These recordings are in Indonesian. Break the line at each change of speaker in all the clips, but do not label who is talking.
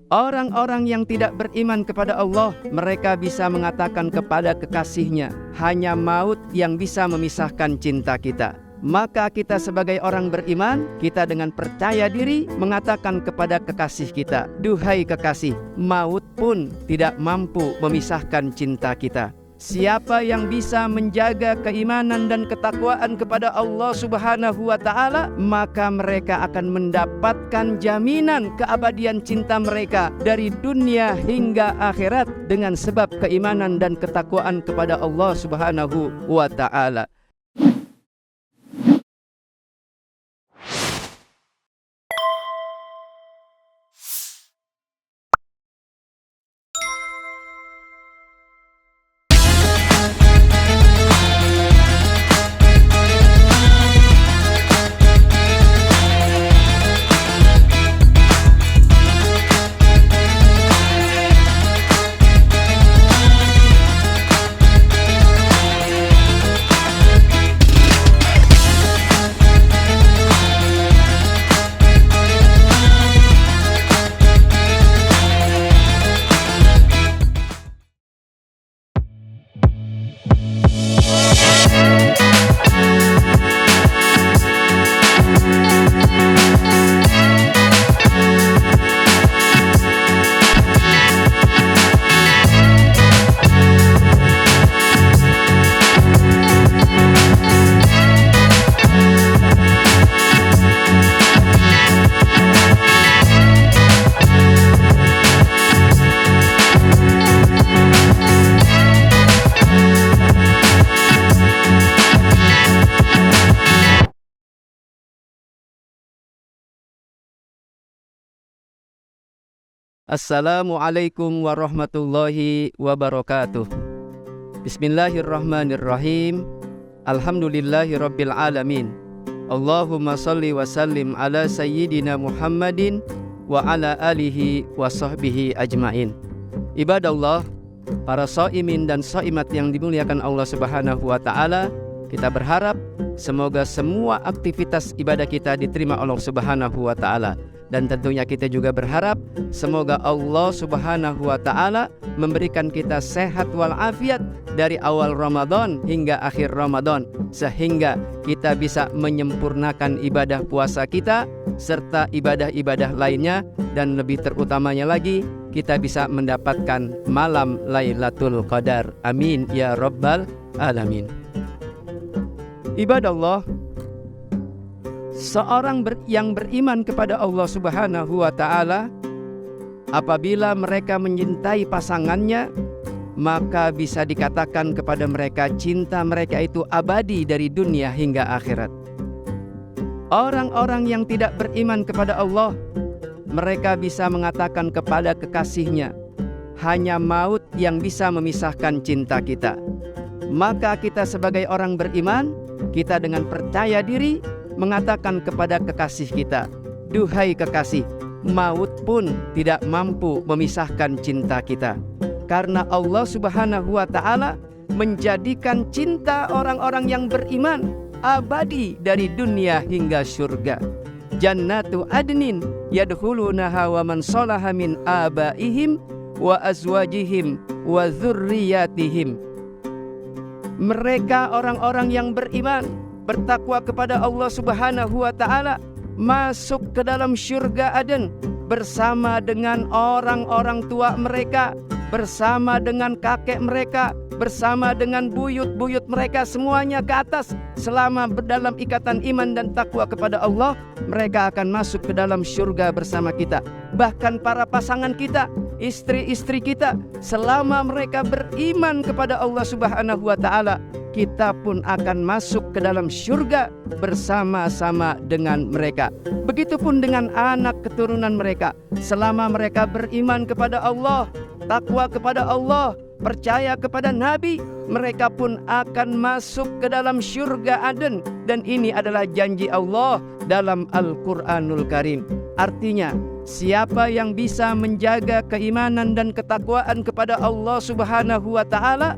Orang-orang yang tidak beriman kepada Allah, mereka bisa mengatakan kepada kekasihnya, hanya maut yang bisa memisahkan cinta kita. Maka kita sebagai orang beriman, kita dengan percaya diri mengatakan kepada kekasih kita, duhai kekasih, maut pun tidak mampu memisahkan cinta kita. Siapa yang bisa menjaga keimanan dan ketakwaan kepada Allah Subhanahu wa Ta'ala, maka mereka akan mendapatkan jaminan keabadian cinta mereka dari dunia hingga akhirat dengan sebab keimanan dan ketakwaan kepada Allah Subhanahu wa Ta'ala. Assalamualaikum warahmatullahi wabarakatuh. Bismillahirrahmanirrahim. Alhamdulillahi rabbil alamin. Allahumma salli wa sallim ala sayyidina Muhammadin wa ala alihi wa sahbihi ajmain. Ibadallah, para shaimin dan shaimat yang dimuliakan Allah Subhanahu wa Ta'ala, kita berharap semoga semua aktivitas ibadah kita diterima Allah Subhanahu wa Ta'ala. Dan tentunya kita juga berharap semoga Allah Subhanahu wa Ta'ala memberikan kita sehat walafiat dari awal Ramadan hingga akhir Ramadan, sehingga kita bisa menyempurnakan ibadah puasa kita serta ibadah-ibadah lainnya, dan lebih terutamanya lagi kita bisa mendapatkan malam Lailatul Qadar. Amin ya rabbal alamin. Ibadallah, seorang yang beriman kepada Allah Subhanahu wa Ta'ala, apabila mereka mencintai pasangannya, maka bisa dikatakan kepada mereka cinta mereka itu abadi dari dunia hingga akhirat. Orang-orang yang tidak beriman kepada Allah, mereka bisa mengatakan kepada kekasihnya, hanya maut yang bisa memisahkan cinta kita. Maka kita sebagai orang beriman, kita dengan percaya diri mengatakan kepada kekasih kita, duhai kekasih, maut pun tidak mampu memisahkan cinta kita. Karena Allah Subhanahu wa Ta'ala menjadikan cinta orang-orang yang beriman abadi dari dunia hingga surga. Jannatu adnin yadkhulunaha wa man salaha min abaihim wa azwajihim wa dzurriyyatihim. Mereka orang-orang yang beriman, bertakwa kepada Allah Subhanahu wa Ta'ala, masuk ke dalam syurga Aden bersama dengan orang-orang tua mereka, bersama dengan kakek mereka, bersama dengan buyut-buyut mereka, semuanya ke atas. Selama dalam ikatan iman dan takwa kepada Allah, mereka akan masuk ke dalam syurga bersama kita. Bahkan para pasangan kita, istri-istri kita, selama mereka beriman kepada Allah Subhanahu wa Ta'ala, kita pun akan masuk ke dalam syurga bersama-sama dengan mereka. Begitupun dengan anak keturunan mereka, selama mereka beriman kepada Allah, takwa kepada Allah, percaya kepada Nabi, mereka pun akan masuk ke dalam syurga Aden. Dan ini adalah janji Allah dalam Al-Quranul Karim. Artinya, siapa yang bisa menjaga keimanan dan ketakwaan kepada Allah Subhanahu wa Ta'ala,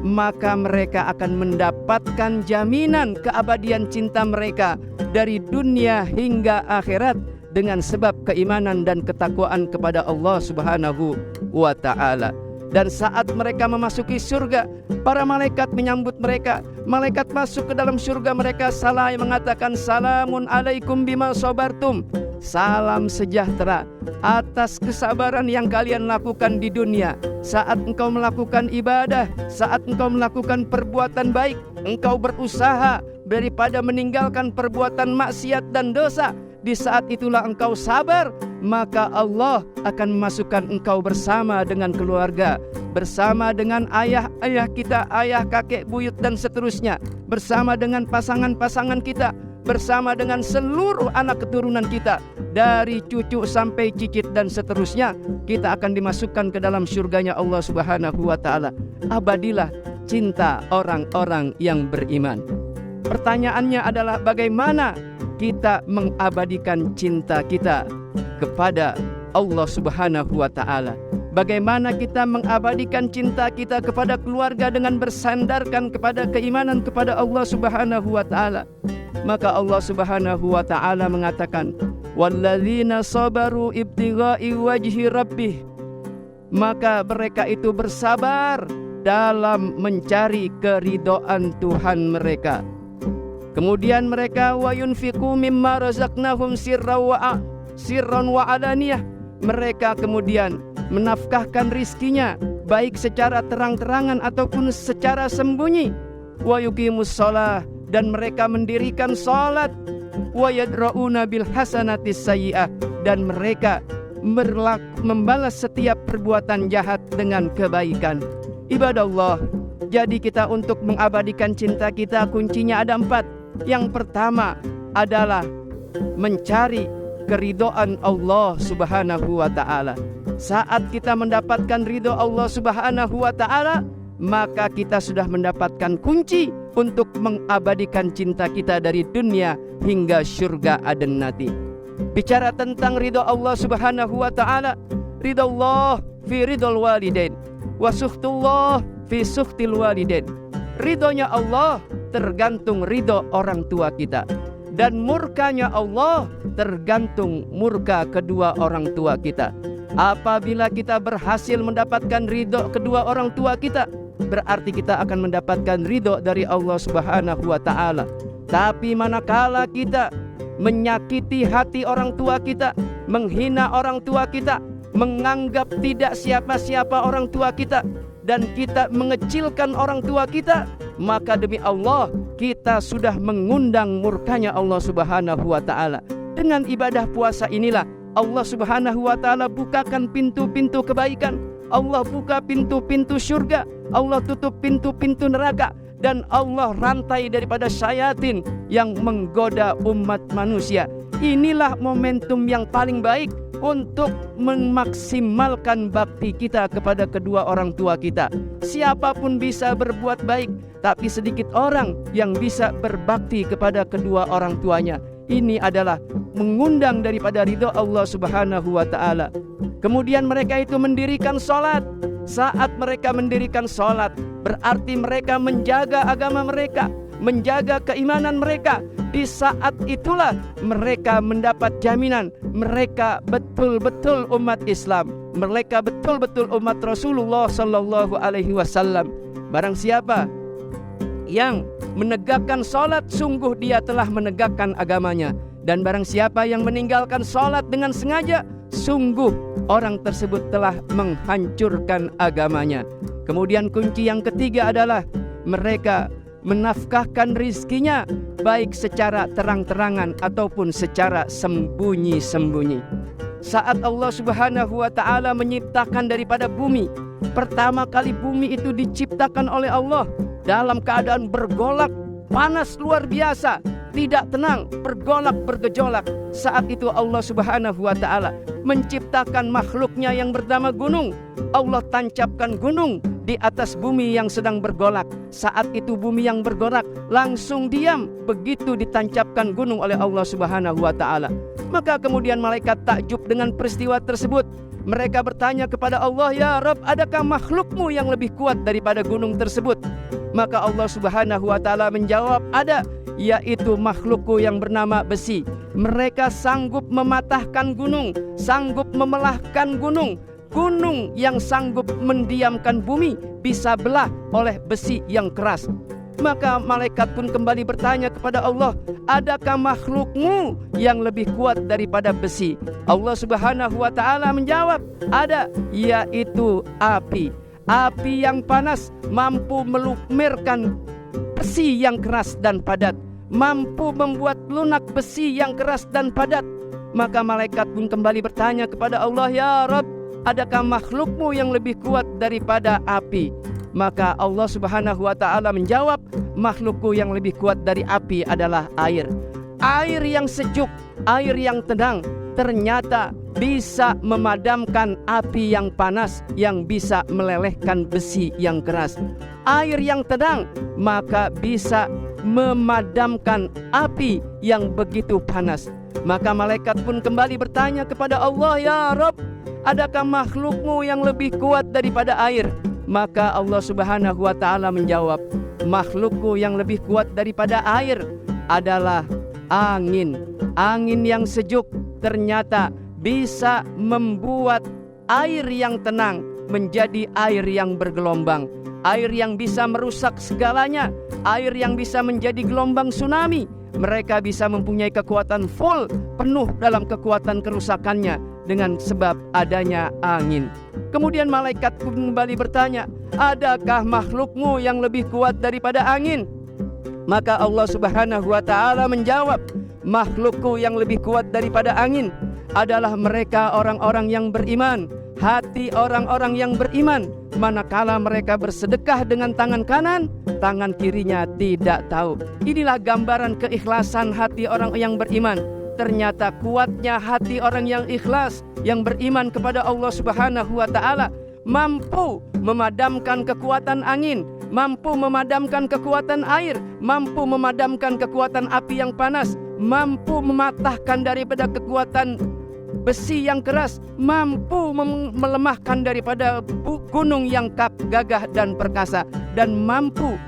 maka mereka akan mendapatkan jaminan keabadian cinta mereka dari dunia hingga akhirat dengan sebab keimanan dan ketakwaan kepada Allah Subhanahu wa ta'ala. Dan saat mereka memasuki surga, para malaikat menyambut mereka. Malaikat masuk ke dalam surga mereka, salam mengatakan, salamun alaikum bima sabartum. Salam sejahtera atas kesabaran yang kalian lakukan di dunia. Saat engkau melakukan ibadah, saat engkau melakukan perbuatan baik, engkau berusaha daripada meninggalkan perbuatan maksiat dan dosa. Di saat itulah engkau sabar, maka Allah akan memasukkan engkau bersama dengan keluarga, bersama dengan ayah-ayah kita, ayah, kakek, buyut dan seterusnya, bersama dengan pasangan-pasangan kita, bersama dengan seluruh anak keturunan kita, dari cucu sampai cicit dan seterusnya. Kita akan dimasukkan ke dalam surganya Allah Subhanahu wa ta'ala. Abadilah cinta orang-orang yang beriman. Pertanyaannya adalah bagaimana kita mengabadikan cinta kita kepada Allah Subhanahu wa ta'ala. Bagaimana kita mengabadikan cinta kita kepada keluarga dengan bersandarkan kepada keimanan kepada Allah Subhanahu wa ta'ala. Maka Allah Subhanahu wa ta'ala mengatakan, walladzina sabaru ibtigha'i wajhi rabbih. Maka mereka itu bersabar dalam mencari keridhaan Tuhan mereka. Kemudian mereka wa yunfiqu mimma razaqnahum sirran wa alaniyah. Mereka kemudian menafkahkan rizkinya baik secara terang-terangan ataupun secara sembunyi. Wa yuqimus shalah, dan mereka mendirikan salat. Wa yadra'una bil hasanatis sayyi'ah, dan mereka membalas setiap perbuatan jahat dengan kebaikan. Ibadah Allah, jadi kita untuk mengabadikan cinta kita kuncinya ada 4. Yang pertama adalah mencari keridhaan Allah Subhanahu wa ta'ala. Saat kita mendapatkan ridho Allah Subhanahu wa ta'ala, maka kita sudah mendapatkan kunci untuk mengabadikan cinta kita dari dunia hingga surga Aden nanti. Bicara tentang ridho Allah Subhanahu wa ta'ala, ridho Allah fi ridhol walidain wa sukhtullah fi sukhtil walidain. Ridhonya Allah tergantung ridho orang tua kita, dan murkanya Allah tergantung murka kedua orang tua kita. Apabila kita berhasil mendapatkan ridho kedua orang tua kita, berarti kita akan mendapatkan ridho dari Allah Subhanahu wa ta'ala. Tapi manakala kita menyakiti hati orang tua kita, menghina orang tua kita, menganggap tidak siapa-siapa orang tua kita, dan kita mengecilkan orang tua kita, maka demi Allah kita sudah mengundang murkanya Allah Subhanahu wa ta'ala. Dengan ibadah puasa inilah Allah Subhanahu wa ta'ala bukakan pintu-pintu kebaikan. Allah buka pintu-pintu surga, Allah tutup pintu-pintu neraka, dan Allah rantai daripada syayatin yang menggoda umat manusia. Inilah momentum yang paling baik untuk memaksimalkan bakti kita kepada kedua orang tua kita. Siapapun bisa berbuat baik, tapi sedikit orang yang bisa berbakti kepada kedua orang tuanya. Ini adalah mengundang daripada ridho Allah Subhanahu wa ta'ala. Kemudian mereka itu mendirikan sholat. Saat mereka mendirikan sholat, berarti mereka menjaga agama mereka, menjaga keimanan mereka. Di saat itulah mereka mendapat jaminan mereka betul-betul umat Islam, mereka betul-betul umat Rasulullah sallallahu alaihi wasallam. Barang siapa yang menegakkan sholat, sungguh dia telah menegakkan agamanya. Dan barang siapa yang meninggalkan sholat dengan sengaja, sungguh orang tersebut telah menghancurkan agamanya. Kemudian kunci yang ketiga adalah mereka menafkahkan rizkinya baik secara terang-terangan ataupun secara sembunyi-sembunyi. Saat Allah Subhanahu wa ta'ala menciptakan daripada bumi, pertama kali bumi itu diciptakan oleh Allah dalam keadaan bergolak, panas luar biasa, tidak tenang, bergolak bergejolak. Saat itu Allah Subhanahu wa ta'ala menciptakan makhluknya yang bernama gunung. Allah tancapkan gunung di atas bumi yang sedang bergolak. Saat itu bumi yang bergolak langsung diam begitu ditancapkan gunung oleh Allah Subhanahu wa ta'ala. Maka kemudian malaikat takjub dengan peristiwa tersebut. Mereka bertanya kepada Allah, "Ya Rabb, adakah makhlukmu yang lebih kuat daripada gunung tersebut?" Maka Allah Subhanahu wa ta'ala menjawab, "Ada, yaitu makhlukku yang bernama besi. Mereka sanggup mematahkan gunung, sanggup memelahkan gunung. Gunung yang sanggup mendiamkan bumi bisa belah oleh besi yang keras." Maka malaikat pun kembali bertanya kepada Allah, "Adakah makhlukmu yang lebih kuat daripada besi?" Allah Subhanahu wa ta'ala menjawab, "Ada, yaitu api. Api yang panas mampu melumerkan besi yang keras dan padat, mampu membuat lunak besi yang keras dan padat." Maka malaikat pun kembali bertanya kepada Allah, "Ya Rabb, adakah makhlukmu yang lebih kuat daripada api?" Maka Allah Subhanahu wa ta'ala menjawab, "Makhlukku yang lebih kuat dari api adalah air." Air yang sejuk, air yang tenang ternyata bisa memadamkan api yang panas, yang bisa melelehkan besi yang keras. Air yang tenang maka bisa memadamkan api yang begitu panas. Maka malaikat pun kembali bertanya kepada Allah, "Ya Rabb, adakah makhlukmu yang lebih kuat daripada air?" Maka Allah Subhanahu wa ta'ala menjawab, "Makhlukku yang lebih kuat daripada air adalah angin." Angin yang sejuk ternyata bisa membuat air yang tenang menjadi air yang bergelombang, air yang bisa merusak segalanya, air yang bisa menjadi gelombang tsunami. Mereka bisa mempunyai kekuatan full, penuh dalam kekuatan kerusakannya dengan sebab adanya angin. Kemudian malaikat pun kembali bertanya, "Adakah makhlukmu yang lebih kuat daripada angin?" Maka Allah Subhanahu wa ta'ala menjawab, "Makhlukku yang lebih kuat daripada angin adalah mereka orang-orang yang beriman." Hati orang-orang yang beriman, manakala mereka bersedekah dengan tangan kanan, tangan kirinya tidak tahu. Inilah gambaran keikhlasan hati orang yang beriman. Ternyata kuatnya hati orang yang ikhlas, yang beriman kepada Allah Subhanahu wa ta'ala, mampu memadamkan kekuatan angin, mampu memadamkan kekuatan air, mampu memadamkan kekuatan api yang panas, mampu mematahkan daripada kekuatan besi yang keras, mampu melemahkan daripada gunung yang gagah dan perkasa, dan mampu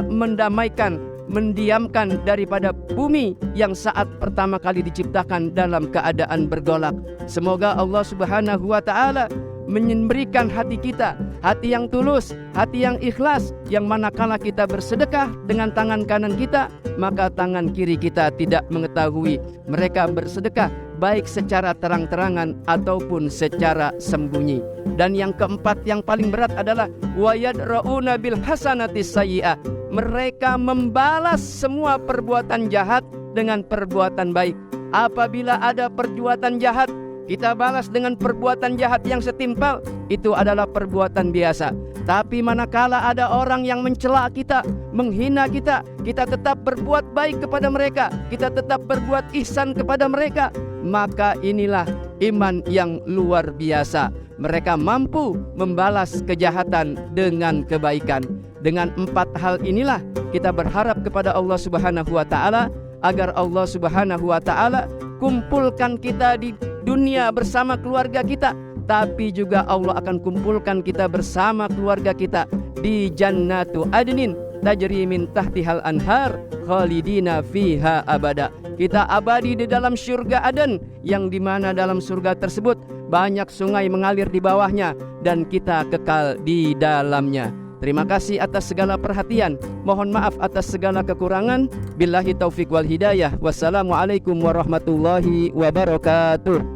mendamaikan, mendiamkan daripada bumi yang saat pertama kali diciptakan dalam keadaan bergolak. Semoga Allah Subhanahu wa ta'ala memberikan hati kita, hati yang tulus, hati yang ikhlas, yang manakala kita bersedekah dengan tangan kanan kita, maka tangan kiri kita tidak mengetahui mereka bersedekah, baik secara terang-terangan ataupun secara sembunyi. Dan yang keempat, yang paling berat adalah wayadra'una bil hasanati sayyi'ah. Mereka membalas semua perbuatan jahat dengan perbuatan baik. Apabila ada perbuatan jahat, kita balas dengan perbuatan jahat yang setimpal, itu adalah perbuatan biasa. Tapi manakala ada orang yang mencela kita, menghina kita, kita tetap berbuat baik kepada mereka, kita tetap berbuat ihsan kepada mereka, maka inilah iman yang luar biasa. Mereka mampu membalas kejahatan dengan kebaikan. Dengan 4 hal inilah kita berharap kepada Allah Subhanahu wa ta'ala, agar Allah Subhanahu wa ta'ala kumpulkan kita di dunia bersama keluarga kita, tapi juga Allah akan kumpulkan kita bersama keluarga kita di Jannatu Adnin tajri min tahtihal anhar khalidina fiha abada. Kita abadi di dalam surga Aden, yang dimana dalam surga tersebut banyak sungai mengalir di bawahnya, dan kita kekal di dalamnya. Terima kasih atas segala perhatian. Mohon maaf atas segala kekurangan. Billahi taufik wal hidayah. Wassalamualaikum warahmatullahi wabarakatuh.